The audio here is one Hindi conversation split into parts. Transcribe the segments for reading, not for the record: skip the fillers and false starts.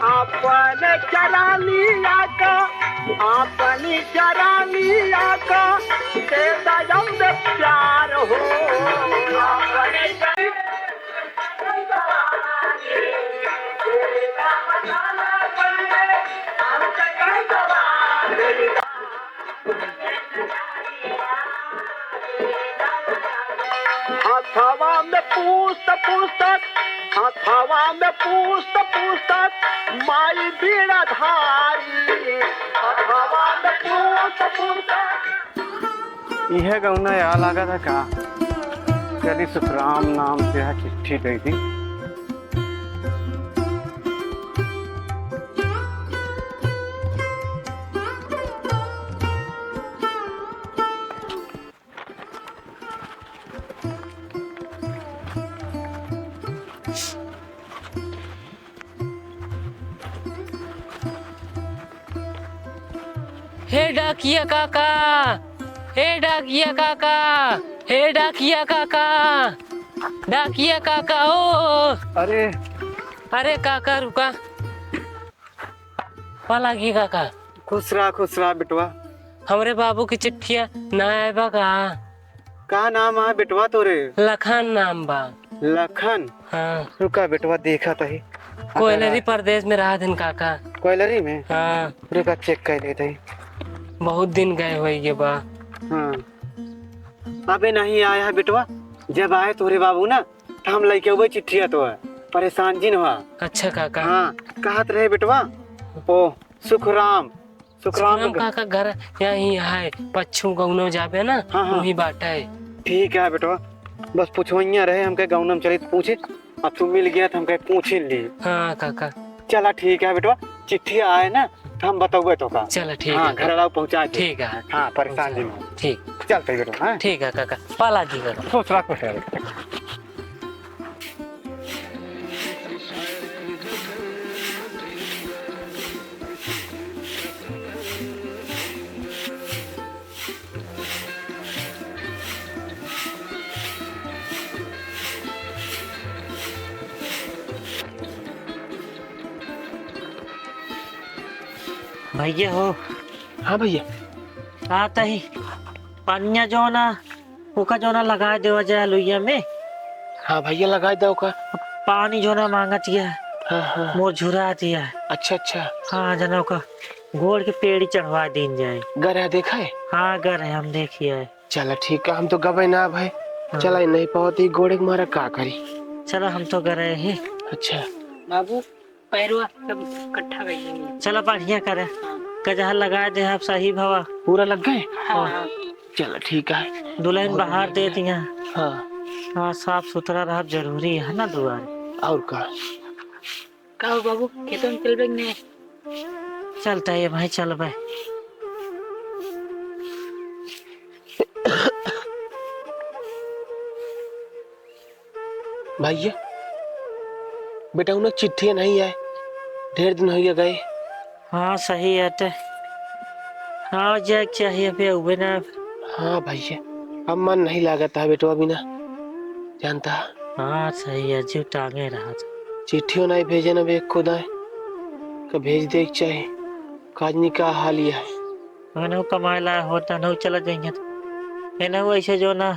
आपने चरा लिया का, आपने चरा लिया का, तेरा जब प्यार हो, आपने हवा में पूछता पूछता, हवा में पूछता पूछता, माई बीड़ा धारी, हवा में पूछता पूछता। यह गौना याद लगा था का चली सुखराम नाम से है चिट्ठी गई थी। हे डाकिया काका, हे डाकिया काका, हे डाकिया काका, डाकिया काका ओ। अरे अरे काका रुका, पालागी काका। खुश रहा बेटवा। हमरे बाबू की चिट्ठिया ना आएबा का नाम है बेटवा तोरे? लखन नाम बा। लखन? हाँ। रुका बेटवा देखा तही। कोयलरी प्रदेश में रहा दिन काका। कोयलरी में? हाँ। रुका चेक कर लेते ही। बहुत दिन गए हुए बा। हाँ। अबे नहीं आया है बेटवा। जब आए तोरे बाबू ना तो हम लेके हुए चिट्ठिया तो है। परेशान जी हुआ। अच्छा काका। हाँ कहत रहे बेटवा। ओ सुखराम काका घर यही है, पच्छू गौनो जाबे ना। हाँ हाँ। वही बाटा है। ठीक है बेटवा, बस पूछवैया रहे हमके गौनम चलित पूछे, अब तू मिल गया तो हमके पूछ ही ली। हाँ काका। चला ठीक है बेटवा, चिट्ठी आए ना तो हम बताओगे तो का। चला ठीक हाँ, है। घर वाला पहुँचा। ठीक है। हाँ परेशान जी। ठीक चलते बेटवा। हाँ ठीक है काका। पालागी काका। खुश रहा। भैया हो। हाँ भैया। आता ही पानिया जो ना ओका जो ना लगा देवा जाए लुइया में। हाँ भैया लगा दो का। पानी जो ना मांगा चिया। हाँ हाँ। मोर झुरा दिया। अच्छा अच्छा। हाँ जना का गोड़ के पेड़ी चढ़वा दिन जाए। गर है देखा है? हाँ गर है, हम देखिए। चला ठीक है, हम तो गवे ना भाई। हाँ। चला नहीं पाती घोड़े के मारा का करी। चलो हम तो गए ही। अच्छा बाबू पैरवा सब इकट्ठा गई। चलो बढ़िया करे। कजहर लगा दे आप सही भवा। पूरा लग गए? हाँ। चलो ठीक है। दुल्हन बाहर दे दिया। हाँ हाँ साफ सुथरा रहा जरूरी है ना दुआरे। और का बाबू खेतों में चल ने। चलता है भाई, चल भाई। भैया बेटा उन्हें चिट्ठी नहीं आए, ढेर दिन हो गए। हाँ सही है ते। हाँ जाए चाहिए पे उबे ना। हाँ भैया अब मन नहीं लागता है बेटवा बिना, जानता। हाँ सही है, जो टांगे रहा था। चिट्ठियों नहीं भेजे ना बे खुदा का भेज दे चाहे काजनी का हाल यह है। अगर कमाए ला होता न चला जाएंगे तो है ना, वो ऐसे जो ना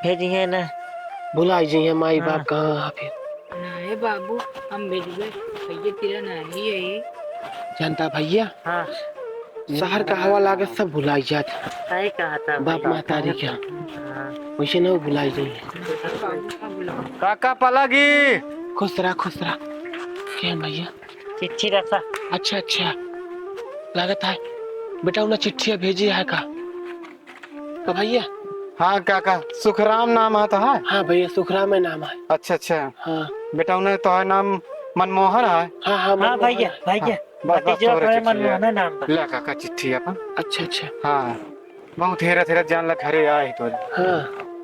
भेजिए ना भुला जाइए माई हाँ। बाप कहाँ फिर। नहीं बाबू हम भेज गए, भैया तेरा नहीं है। जानता भैया हाँ शहर का हवा लागत सब भुलाई जात। सही कहा था बाप मातारी क्या हाँ। वैसे न भुलाई जाइए। काका पलागी खुश रहा क्या भैया? चिट्ठी रखा। अच्छा अच्छा लागत है बेटा उन्हें चिट्ठिया भेजी है का भैया? हाँ काका सुखराम नाम आता है। हाँ भैया सुखराम है नाम है। अच्छा अच्छा। हाँ बेटा उन्हें तो है नाम मनमोहन है। हाँ हाँ हाँ भैया भैया मनमोहन नाम ले काका चिट्ठी अपन। अच्छा अच्छा। हाँ बहुत हेरा जान लग घरे आए तो। हाँ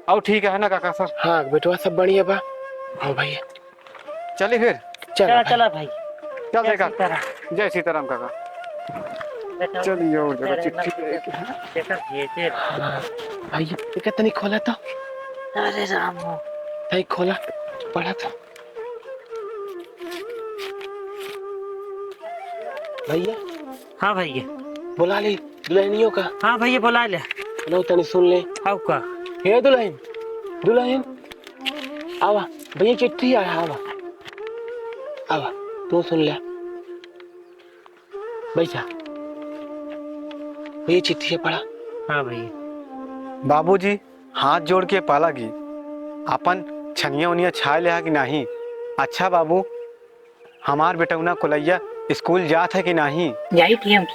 और ठीक है ना काका सब? हाँ बेटवा सब बढ़िया बा। हाँ भैया चलिए फिर। चला भाई। चल काका। जय सीताराम काका। चलिए और जगह चिट्ठी देखा भेजे। भैया कितनी खोला तो अरे राम हो। नहीं खोला, पढ़ा था भैया। हाँ भैया। बुला ले दुल्हनियों का। हाँ भैया बुला ले। लो तनी सुन ले। आओ का। हे दुल्हन, दुल्हन आवा, भैया चिट्ठी आया, आवा आवा, तू सुन ले। बैठा, भैया चिट्ठी है पढ़ा। हाँ भैया। बाबूजी हाथ जोड़ के पाला की अपन छनिया उनिया छाए ले कि नहीं। अच्छा बाबू, हमार बेटौना कोलैया स्कूल जात है कि नहीं।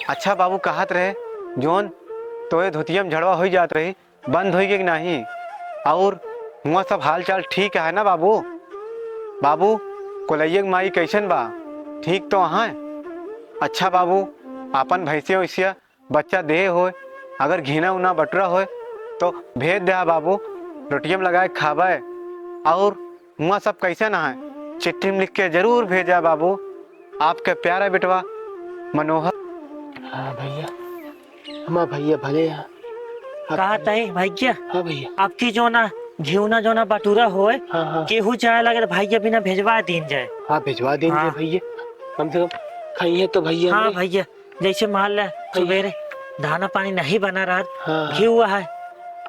अच्छा बाबू, कहत रहे जोन तोए धोतियम झड़वा हो जात रही बंद हो गई कि नहीं। और हुआ सब हाल चाल ठीक है ना बाबू। बाबू कोलैया की माई कैसन बा, ठीक तो है। अच्छा बाबू, अपन भैंसिया वैसिया बच्चा दे हो, अगर घीना उना बटुरा हो तो भेज दे बाबू, रोटियम लगाए खावे। और हुआ सब कैसे ना है, चिट्ठी में लिख के जरूर भेजा बाबू। आपके प्यारा बेटवा मनोहर। हाँ भैया, हमारा भैया भले हैं। कहा तय भैया। हाँ भैया। आपकी जो ना घीवना जो ना बटूरा होए, हाँ हाँ केहू चाहे लगे तो भैया बिना भेजवा दीन जाए। हाँ, भिजवा देंगे हाँ। भैया, कम से कम खाइए तो भैया। हाँ हमरे। भैया, जैसे मान ले सवेरे दाना पानी नहीं बना रहा, हाँ घी हुआ है,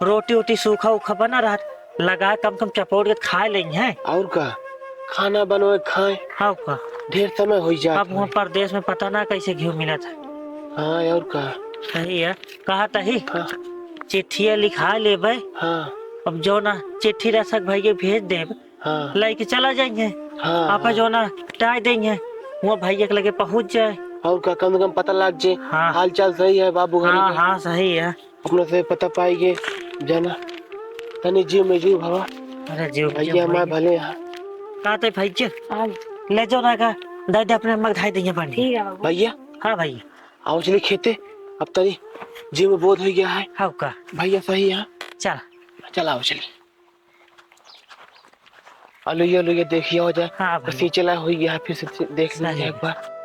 रोटी वोटी सूखा उखा बना रहा, लगा कम कम चपोड़ के खा लेंगे हैं। और का खाना बनोए खाए, हाँ का। ढेर समय हो जाता अब वहाँ परदेश में पता ना कैसे घी मिला था। हाँ और का। सही है, कहा तही हाँ चिट्ठिया लिखा लेबे। हाँ अब जो ना चिट्ठी रसक भैया भेज देब, हाँ लेके चला जाएंगे। हाँ आप जो ना टाई देंगे, वो भैया के लगे पहुँच जाए। और का, कम से कम पता लग जाए। हाँ। हाल चाल सही है बाबू घरे हाँ का। हाँ सही है। अपने से पता पाएंगे जाना, तनी जीव में जीव हवा। अरे जीव भैया हमारे भले हैं। कहा थे भैया ले जाओ ना का, दादी अपने मग धाई देंगे पानी। ठीक है भैया हाँ भैया। आओ चलिए खेते, अब तनी जीव में बोध हो गया है। हाँ का। भैया सही है, चल चला आओ चलिए। आलू ये देखिए हो जाए। हाँ भैया। सिंचला हो गया है, फिर से देख लीजिए सही एक बार।